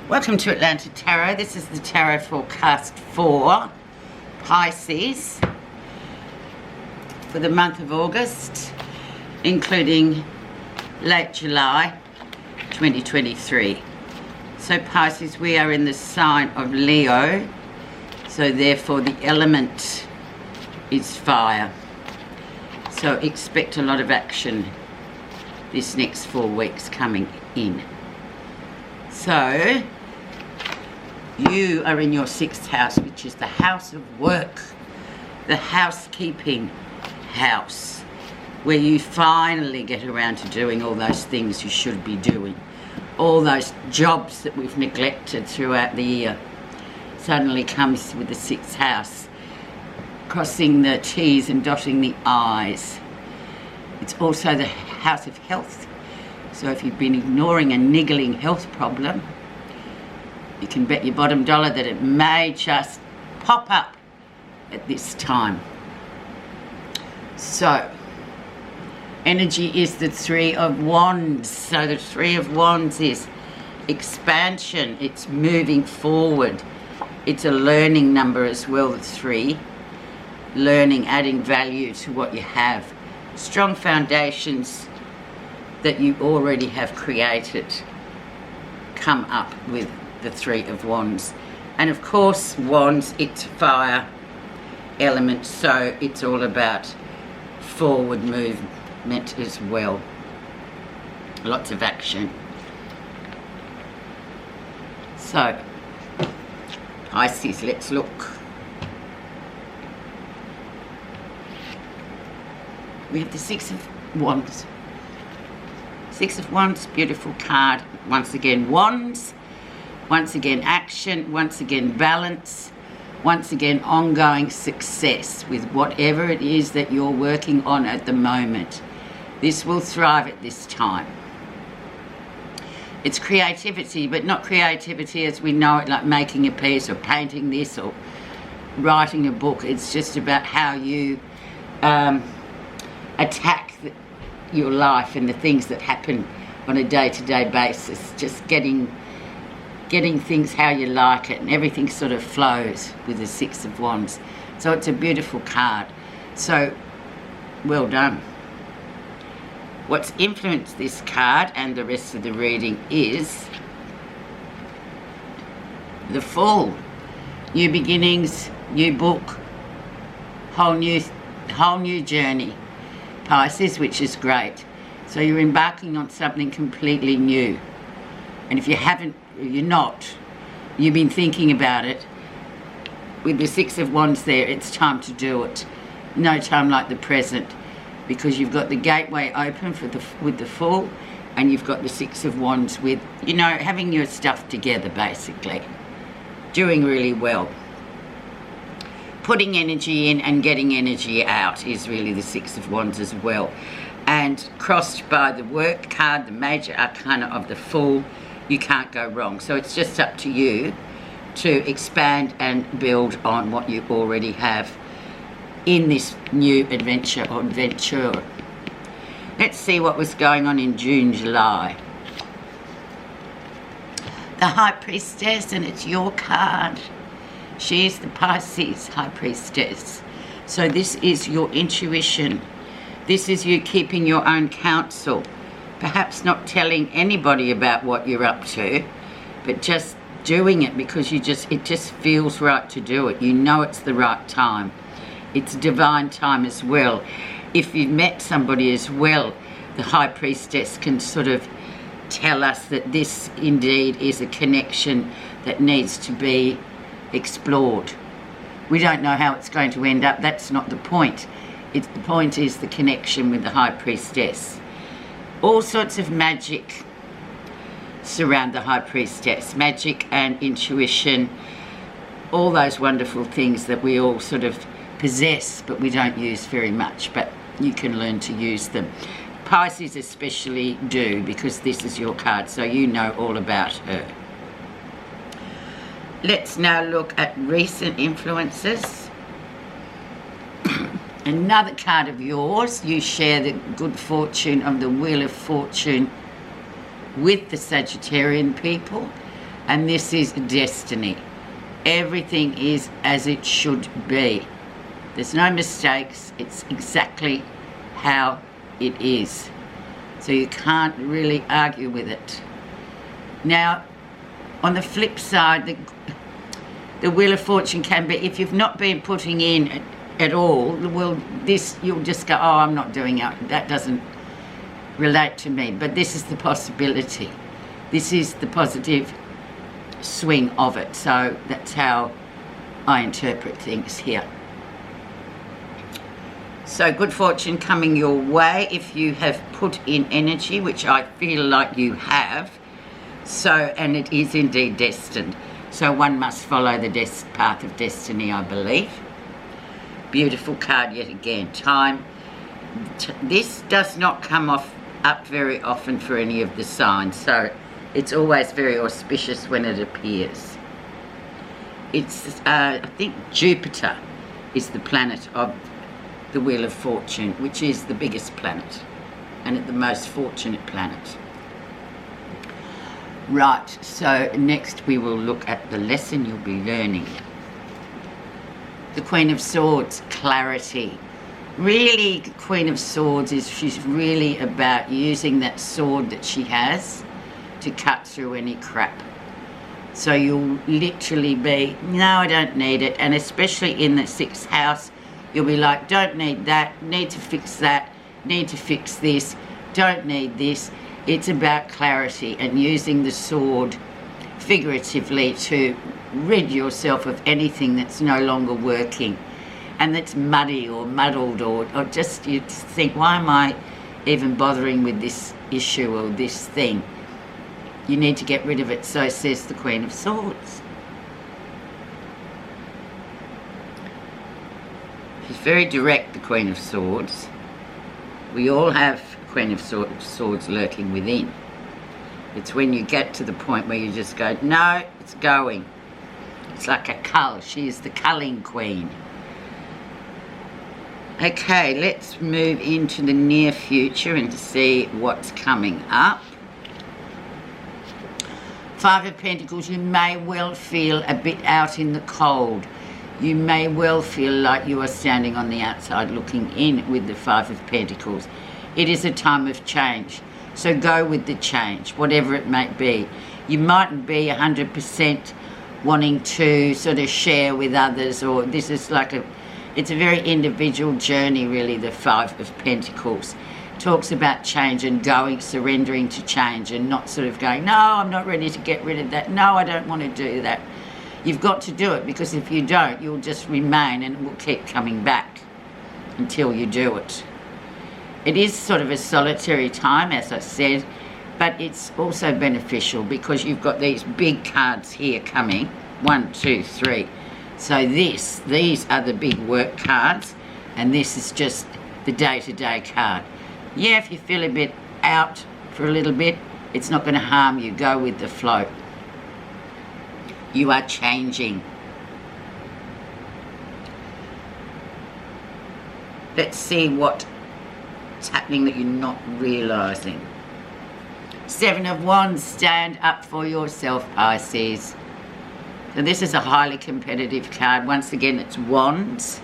Welcome to Atlanta Tarot. This is the tarot forecast for Pisces for the month of August, including late July 2023. So Pisces, we are in the sign of Leo, so therefore the element is fire. So expect a lot of action this next 4 weeks coming in. So you are in your 6th house, which is the house of work, the housekeeping house, where you finally get around to doing all those things you should be doing, all those jobs that we've neglected throughout the year. Suddenly comes with the 6th house, crossing the T's and dotting the I's. It's also the house of health. So if you've been ignoring a niggling health problem, you can bet your bottom dollar that it may just pop up at this time. So, energy is the 3 of Wands. So the 3 of Wands is expansion. It's moving forward. It's a learning number as well, the 3. Learning, adding value to what you have. Strong foundations that you already have created come up with the 3 of Wands. And of course, Wands, it's fire element, so it's all about forward movement as well. Lots of action. So, Pisces, let's look. We have the 6 of Wands. 6 of Wands, beautiful card. Once again, Wands. Once again, action. Once again, balance. Once again, ongoing success with whatever it is that you're working on at the moment. This will thrive at this time. It's creativity, but not creativity as we know it, like making a piece or painting this or writing a book. It's just about how you attack your life and the things that happen on a day-to-day basis. Just getting things how you like it, and everything sort of flows with the 6 of Wands. So it's a beautiful card. So well done. What's influenced this card and the rest of the reading is the Fool. New beginnings, new book, whole new journey, Pisces, which is great. So you're embarking on something completely new. And if you've been thinking about it, with the 6 of Wands there, it's time to do it. No time like the present, because you've got the gateway open with the Fool, and you've got the 6 of Wands with, having your stuff together, basically. Doing really well. Putting energy in and getting energy out is really the 6 of Wands as well. And crossed by the work card, the major arcana of the Fool, you can't go wrong. So it's just up to you to expand and build on what you already have in this new adventure or venture. Let's see what was going on in June, July. The High Priestess, and it's your card. She's the Pisces High Priestess. So this is your intuition. This is you keeping your own counsel. Perhaps not telling anybody about what you're up to, but just doing it because it just feels right to do it. You know it's the right time. It's divine time as well. If you've met somebody as well, the High Priestess can sort of tell us that this indeed is a connection that needs to be explored. We don't know how it's going to end up. That's not the point. The point is the connection with the High Priestess. All sorts of magic surround the High Priestess. Magic and intuition, all those wonderful things that we all sort of possess, but we don't use very much, but you can learn to use them. Pisces especially do, because this is your card, so you know all about her. Let's now look at recent influences. Another card of yours, you share the good fortune of the Wheel of Fortune with the Sagittarian people. And this is destiny. Everything is as it should be. There's no mistakes. It's exactly how it is. So you can't really argue with it. Now, on the flip side, the Wheel of Fortune can be, if you've not been putting in at all, well, this, you'll just go, oh, I'm not doing it. That doesn't relate to me. But this is the possibility. This is the positive swing of it. So that's how I interpret things here. So good fortune coming your way if you have put in energy, which I feel like you have. So, and it is indeed destined. So one must follow the path of destiny, I believe. Beautiful card yet again. Time. This does not come up very often for any of the signs. So it's always very auspicious when it appears. It's, I think Jupiter is the planet of the Wheel of Fortune, which is the biggest planet and the most fortunate planet. Right, so next we will look at the lesson you'll be learning. The Queen of Swords, clarity. Really, the Queen of Swords she's really about using that sword that she has to cut through any crap. So you'll literally be, no, I don't need it. And especially in the 6th house, you'll be like, don't need that, need to fix that, need to fix this, don't need this. It's about clarity and using the sword figuratively to rid yourself of anything that's no longer working and that's muddy or muddled or just you think, why am I even bothering with this issue or this thing? You need to get rid of it, so says the Queen of Swords. She's very direct, the Queen of Swords. We all have Queen of Swords lurking within. It's when you get to the point where you just go, no, it's going. It's like a cull. She is the culling queen. Okay, let's move into the near future and to see what's coming up. 5 of Pentacles, you may well feel a bit out in the cold. You may well feel like you are standing on the outside looking in with the 5 of Pentacles. It is a time of change. So go with the change, whatever it might be. You mightn't be 100% wanting to sort of share with others, or this is like it's a very individual journey, really, the 5 of Pentacles. Talks about change and going, surrendering to change and not sort of going, no, I'm not ready to get rid of that. No, I don't want to do that. You've got to do it, because if you don't, you'll just remain and it will keep coming back until you do it. It is sort of a solitary time, as I said, but it's also beneficial because you've got these big cards here coming. 1, 2, 3. So these are the big work cards, and this is just the day-to-day card. Yeah, if you feel a bit out for a little bit, it's not going to harm you. Go with the flow. You are changing. Let's see what's happening that you're not realising. 7 of Wands, stand up for yourself, Pisces. So this is a highly competitive card. Once again, it's Wands.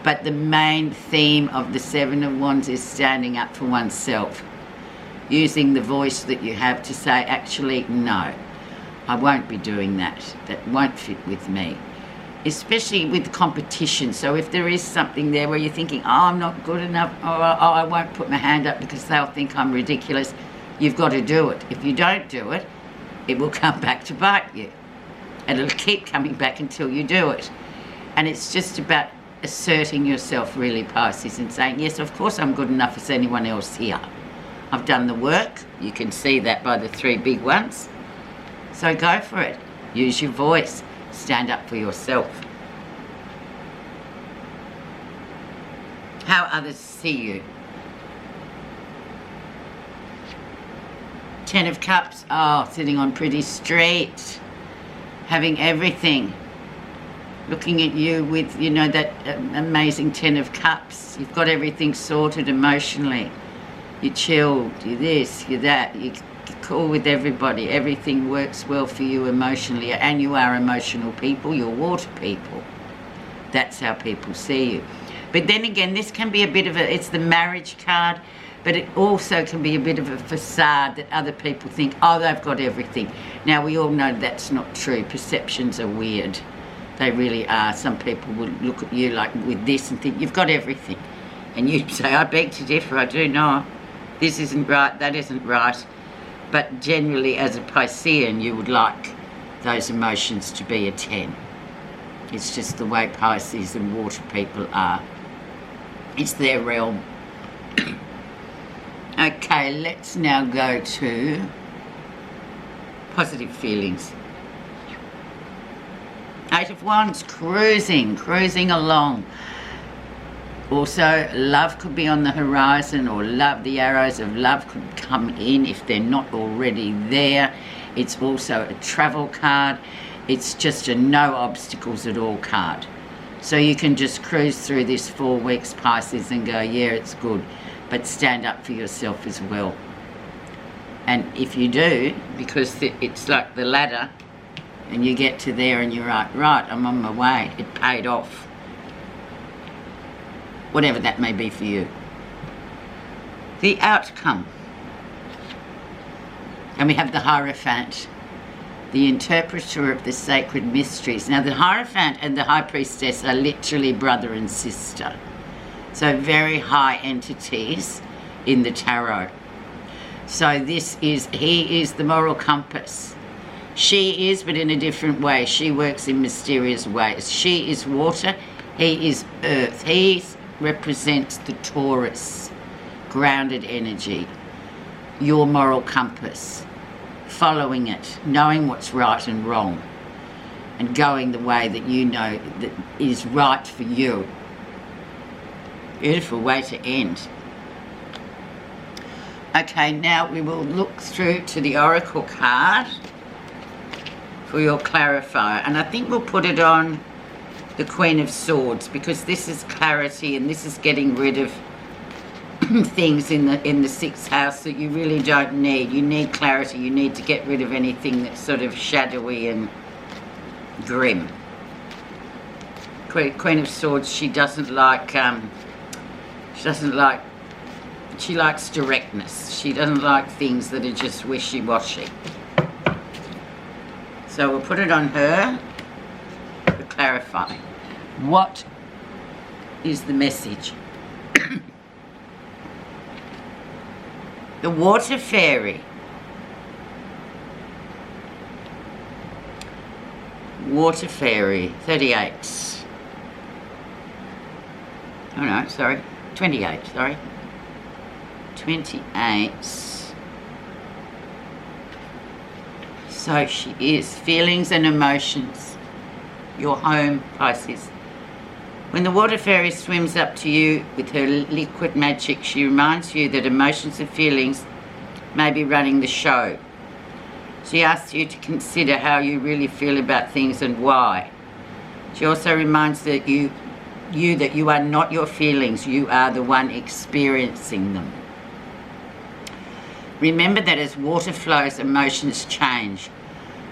But the main theme of the 7 of Wands is standing up for oneself. Using the voice that you have to say, actually, no, I won't be doing that. That won't fit with me. Especially with competition. So if there is something there where you're thinking, oh, I'm not good enough, or oh, I won't put my hand up because they'll think I'm ridiculous, you've got to do it. If you don't do it, it will come back to bite you. And it'll keep coming back until you do it. And it's just about asserting yourself, really, Pisces, and saying, yes, of course I'm good enough as anyone else here. I've done the work. You can see that by the 3 big ones. So go for it. Use your voice. Stand up for yourself. How others see you. 10 of Cups. Oh, sitting on pretty straight. Having everything. Looking at you with, you know, that amazing 10 of Cups. You've got everything sorted emotionally. You're chilled. You're this, you're that. You're cool with everybody. Everything works well for you emotionally, and you are emotional people. You're water people. That's how people see you. But then again, this can be a bit of a, it's the marriage card, but it also can be a bit of a facade that other people think, oh, they've got everything. Now, we all know that's not true. Perceptions are weird. They really are. Some people will look at you like with this and think, you've got everything. And you say, I beg to differ, I do not. This isn't right, that isn't right. But generally, as a Piscean, you would like those emotions to be a 10. It's just the way Pisces and water people are. It's their realm. Okay, let's now go to positive feelings. 8 of Wands, cruising along. Also, love could be on the horizon, or love, the arrows of love could come in if they're not already there. It's also a travel card. It's just a no obstacles at all card. So you can just cruise through this 4 weeks, Pisces, and go, yeah, it's good. But stand up for yourself as well. And if you do, because it's like the ladder, and you get to there and you're like, right, I'm on my way. It paid off. Whatever that may be for you. The outcome. And we have the Hierophant, the interpreter of the sacred mysteries. Now, the Hierophant and the High Priestess are literally brother and sister. So very high entities in the tarot. So he is the moral compass. She is, but in a different way. She works in mysterious ways. She is water, he is earth. He represents the Taurus, grounded energy, your moral compass, following it, knowing what's right and wrong, and going the way that you know that is right for you. Beautiful way to end. Okay, now we will look through to the Oracle card for your clarifier, and I think we'll put it on the Queen of Swords, because this is clarity and this is getting rid of things in the 6th house that you really don't need. You need clarity. You need to get rid of anything that's sort of shadowy and grim. Queen of Swords, she likes directness. She doesn't like things that are just wishy-washy. So we'll put it on her to clarify. What is the message? The Water Fairy. Water Fairy, 38. Oh no, sorry. 28, sorry. 28. So she is. Feelings and emotions. Your home, Pisces. When the Water Fairy swims up to you with her liquid magic, she reminds you that emotions and feelings may be running the show. She asks you to consider how you really feel about things and why. She also reminds that you are not your feelings, you are the one experiencing them. Remember that as water flows, emotions change.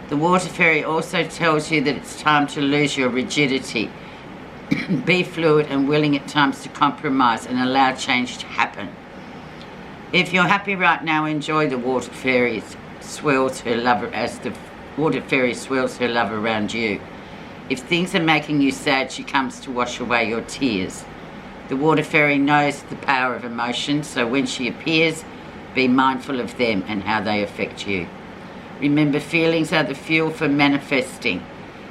The Water Fairy also tells you that it's time to lose your rigidity. Be fluid and willing at times to compromise and allow change to happen. If you're happy right now, enjoy the Water Fairy swirls her love as the Water Fairy swirls her love around you. If things are making you sad, she comes to wash away your tears. The Water Fairy knows the power of emotion, so when she appears, be mindful of them and how they affect you. Remember, feelings are the fuel for manifesting.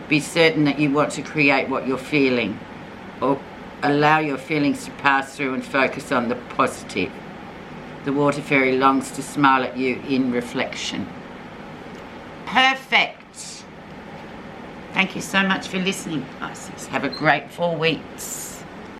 Be certain that you want to create what you're feeling, or allow your feelings to pass through and focus on the positive. The Water Fairy longs to smile at you in reflection. Perfect. Thank you so much for listening, Pisces. Have a great 4 weeks.